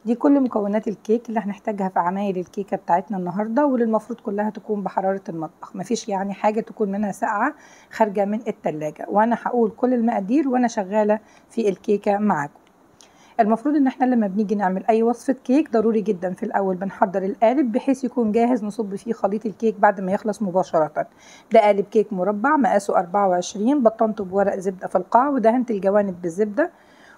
دي كل مكونات الكيك اللي هنحتاجها في عمايل الكيكة بتاعتنا النهاردة، واللي المفروض كلها تكون بحرارة المطبخ، مفيش يعني حاجة تكون منها ساقعة خارجة من التلاجة. وانا هقول كل المقادير وانا شغالة في الكيكة معاكم. المفروض ان احنا لما بنيجي نعمل اي وصفة كيك ضروري جدا في الاول بنحضر القالب بحيث يكون جاهز نصب فيه خليط الكيك بعد ما يخلص مباشرة. ده قالب كيك مربع مقاسه 24، بطنته بورق زبدة في القاع ودهنت الجوانب بالزبدة.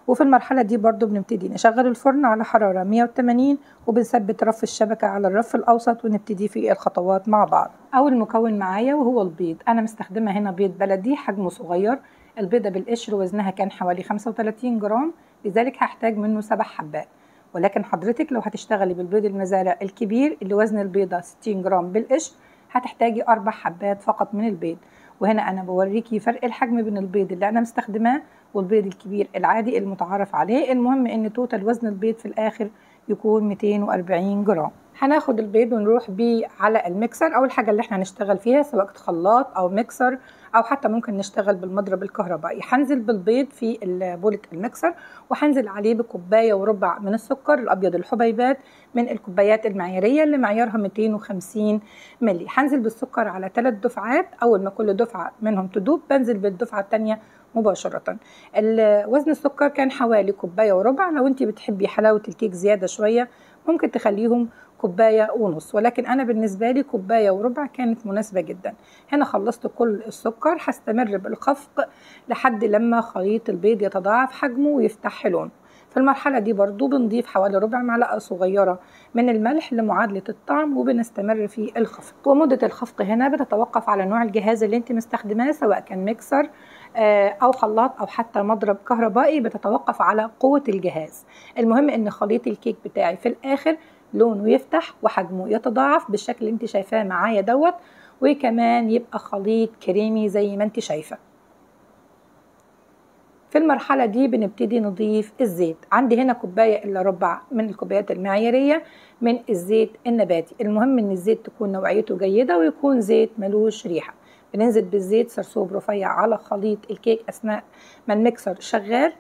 وفي المرحلة دي برضو بنبتدي نشغل الفرن على حرارة 180 وبنثبت رف الشبكة على الرف الأوسط ونبتدي في الخطوات مع بعض. أول مكون معايا وهو البيض، أنا مستخدمة هنا بيض بلدي حجمه صغير. البيضة بالقشر وزنها كان حوالي 35 جرام، لذلك هحتاج منه 7 حبات. ولكن حضرتك لو هتشتغلي بالبيض المزارع الكبير اللي وزن البيضة 60 جرام بالقشر هتحتاجي 4 حبات فقط من البيض. وهنا أنا بوريكي فرق الحجم بين البيض اللي أنا مستخدماه والبيض الكبير العادي المتعارف عليه. المهم ان توتال وزن البيض في الاخر يكون 240 جرام. هناخد البيض ونروح بيه على الميكسر او الحاجه اللي احنا هنشتغل فيها، سواء خلاط او ميكسر او حتى ممكن نشتغل بالمضرب الكهربائي. هنزل بالبيض في بولة الميكسر وهنزل عليه بكوبايه وربع من السكر الابيض الحبيبات من الكوبايات المعياريه اللي معيارها 250 مللي. هنزل بالسكر على 3 دفعات، اول ما كل دفعه منهم تدوب بنزل بالدفعه الثانيه مباشرة. وزن السكر كان حوالي كوباية وربع، لو انت بتحبي حلاوة الكيك زيادة شوية ممكن تخليهم كوباية ونص، ولكن انا بالنسبة لي كوباية وربع كانت مناسبة جدا. هنا خلصت كل السكر، هستمر بالخفق لحد لما خليط البيض يتضاعف حجمه ويفتح لونه. في المرحلة دي برضو بنضيف حوالي ربع معلقة صغيرة من الملح لمعادلة الطعم وبنستمر في الخفق. ومدة الخفق هنا بتتوقف على نوع الجهاز اللي انت مستخدماه، سواء كان ميكسر او خلاط او حتى مضرب كهربائي، بتتوقف على قوة الجهاز. المهم ان خليط الكيك بتاعي في الاخر لونه يفتح وحجمه يتضاعف بالشكل اللي انت شايفاه معايا دوت، وكمان يبقى خليط كريمي زي ما انت شايفه. في المرحلة دي بنبتدي نضيف الزيت. عندي هنا كوباية إلا ربع من الكوبايات المعيارية من الزيت النباتي. المهم ان الزيت تكون نوعيته جيدة ويكون زيت ملوش ريحة. بننزل بالزيت سرسوب رفيع على خليط الكيك أثناء ما الميكسر شغال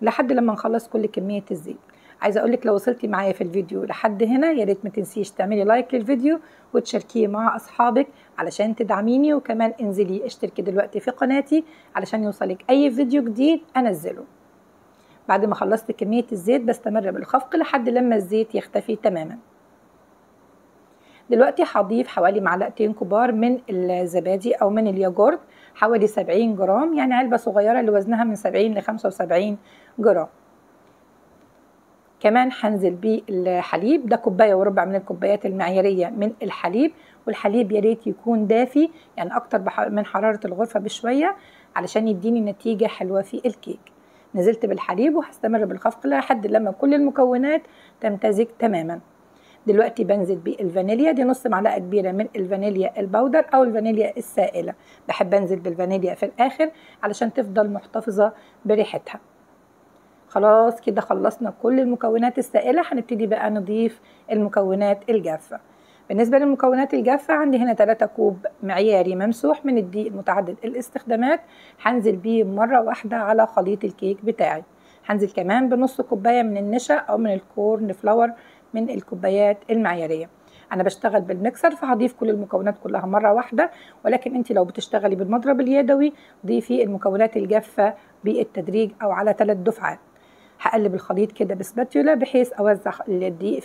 لحد لما نخلص كل كمية الزيت. عايزة أقولك لو وصلتي معايا في الفيديو لحد هنا يا ريت ما تنسيش تعملي لايك للفيديو وتشاركيه مع أصحابك علشان تدعميني، وكمان انزلي اشتركي دلوقتي في قناتي علشان يوصلك أي فيديو جديد أنزله. بعد ما خلصت كمية الزيت بستمر بالخفق لحد لما الزيت يختفي تماما. دلوقتي هضيف حوالي معلقتين كبار من الزبادي او من الياجورت، حوالي 70 جرام، يعني علبة صغيرة اللي وزنها من 70 ل 75 جرام. كمان هنزل بالحليب، ده كوباية وربع من الكوبايات المعيارية من الحليب، والحليب يا ريت يكون دافي يعني اكتر من حرارة الغرفة بشوية علشان يديني نتيجة حلوة في الكيك. نزلت بالحليب وهستمر بالخفق لحد لما كل المكونات تمتزج تماما. دلوقتي بنزل بالفانيليا، دي نص معلقه كبيره من الفانيليا البودر او الفانيليا السائله. بحب انزل بالفانيليا في الاخر علشان تفضل محتفظه بريحتها. خلاص كده خلصنا كل المكونات السائله، هنبتدي بقى نضيف المكونات الجافه. بالنسبه للمكونات الجافه عندي هنا 3 كوب معياري ممسوح من الدقيق المتعدد الاستخدامات، هنزل بيه مره واحده على خليط الكيك بتاعي. هنزل كمان بنص كوبايه من النشا او من الكورن فلاور من الكوبايات المعياريه. انا بشتغل بالميكسر فهضيف كل المكونات كلها مره واحده، ولكن انت لو بتشتغلي بالمضرب اليدوي ضيفي المكونات الجافه بالتدريج او على 3 دفعات. هقلب الخليط كده بسباتيولا بحيث اوزع الدقيق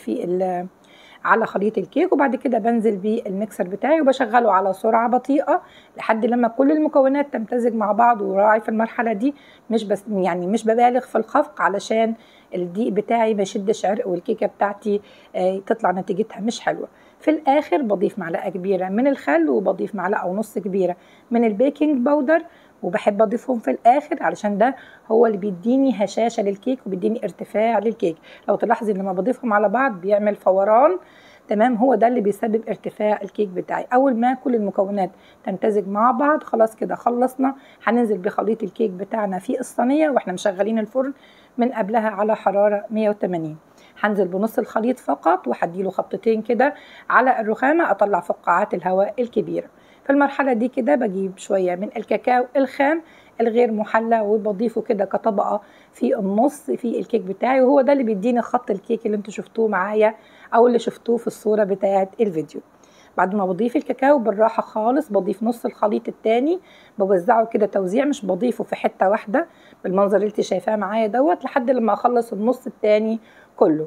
على خليط الكيك، وبعد كده بنزل بالميكسر بتاعي وبشغله على سرعه بطيئه لحد لما كل المكونات تمتزج مع بعض. وراعي في المرحله دي مش ببالغ في الخفق علشان الدقيق بتاعي ما يشدش عرق والكيكه بتاعتي تطلع نتيجتها مش حلوه. في الاخر بضيف معلقه كبيره من الخل وبضيف معلقه ونص كبيره من البيكنج باودر، وبحب اضيفهم في الاخر علشان ده هو اللي بيديني هشاشه للكيك وبيديني ارتفاع للكيك. لو تلاحظي لما بضيفهم على بعض بيعمل فوران، تمام، هو ده اللي بيسبب ارتفاع الكيك بتاعي. اول ما كل المكونات تمتزج مع بعض خلاص كده خلصنا. هننزل بخليط الكيك بتاعنا في الصينيه واحنا مشغلين الفرن من قبلها على حراره 180. هنزل بنص الخليط فقط وهديله خبطتين كده على الرخامه اطلع فقاعات الهواء الكبيره. في المرحله دي كده بجيب شويه من الكاكاو الخام الغير محلى وبضيفه كده كطبقه في النص في الكيك بتاعي، وهو ده اللي بيديني خط الكيك اللي انتوا شفتوه معايا او اللي شفتوه في الصوره بتاعه الفيديو. بعد ما بضيف الكاكاو بالراحه خالص بضيف نص الخليط التاني، بوزعه كده توزيع، مش بضيفه في حته واحده بالمنظر اللي انت شايفاه معايا دوت لحد لما اخلص النص التاني كله.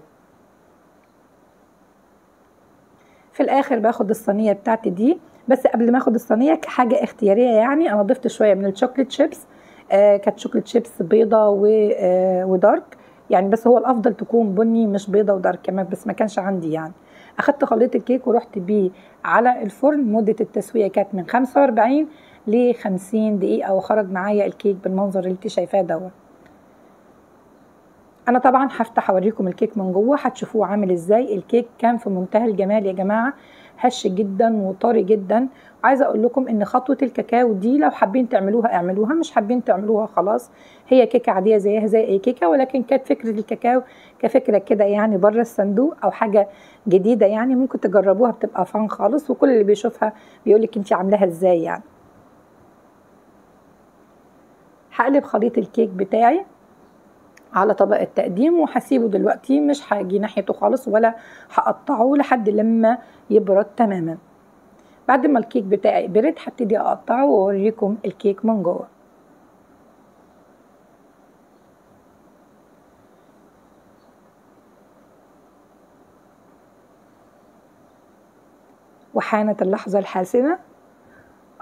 في الاخر باخد الصينيه بتاعتي دي، بس قبل ما اخد الصينيه كحاجه اختياريه يعني انا ضفت شويه من الشوكليت شيبس، كانت شوكليت شيبس بيضه ودارك يعني، بس هو الافضل تكون بني مش بيضه ودارك كمان، بس ما كانش عندي يعني. اخدت خليط الكيك ورحت بيه على الفرن، مده التسويه كانت من 45 ل 50 دقيقه، وخرج معايا الكيك بالمنظر اللي انت شايفاه دوت. انا طبعا هفتح اوريكم الكيك من جوه هتشوفوه عامل ازاي. الكيك كان في منتهى الجمال يا جماعه، هش جدا وطري جدا. عايزه اقول لكم ان خطوه الكاكاو دي لو حابين تعملوها اعملوها، مش حابين تعملوها خلاص، هي كيكه عاديه زيها زي اي كيكه، ولكن كانت فكره الكاكاو كفكره كده يعني بره الصندوق او حاجه جديده يعني، ممكن تجربوها بتبقى فان خالص، وكل اللي بيشوفها بيقولك انت عاملاها ازاي يعني. هقلب خليط الكيك بتاعي على طبق التقديم وهسيبه دلوقتي، مش هاجي ناحيته خالص ولا هقطعه لحد لما يبرد تماما. بعد ما الكيك بتاعي برد هبتدي اقطعه واوريكم الكيك من جوه. وحانت اللحظة الحاسمة.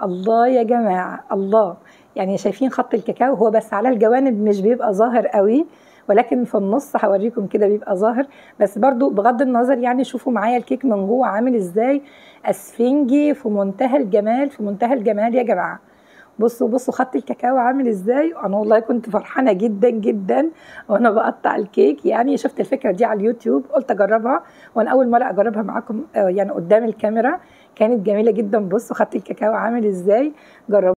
الله يا جماعة الله، يعني شايفين خط الكاكاو هو بس على الجوانب مش بيبقى ظاهر قوي، ولكن في النص هوريكم كده بيبقى ظاهر، بس برضو بغض النظر يعني شوفوا معايا الكيك من جوه عامل ازاي، اسفنجي في منتهى الجمال في منتهى الجمال يا جماعة. بصوا بصوا خط الكاكاو عامل ازاي، انا والله كنت فرحانه جدا جدا وانا بقطع الكيك، يعني شفت الفكره دي على اليوتيوب قلت اجربها، وانا اول مره اجربها معاكم يعني قدام الكاميرا، كانت جميله جدا. بصوا خط الكاكاو عامل ازاي، جربوا.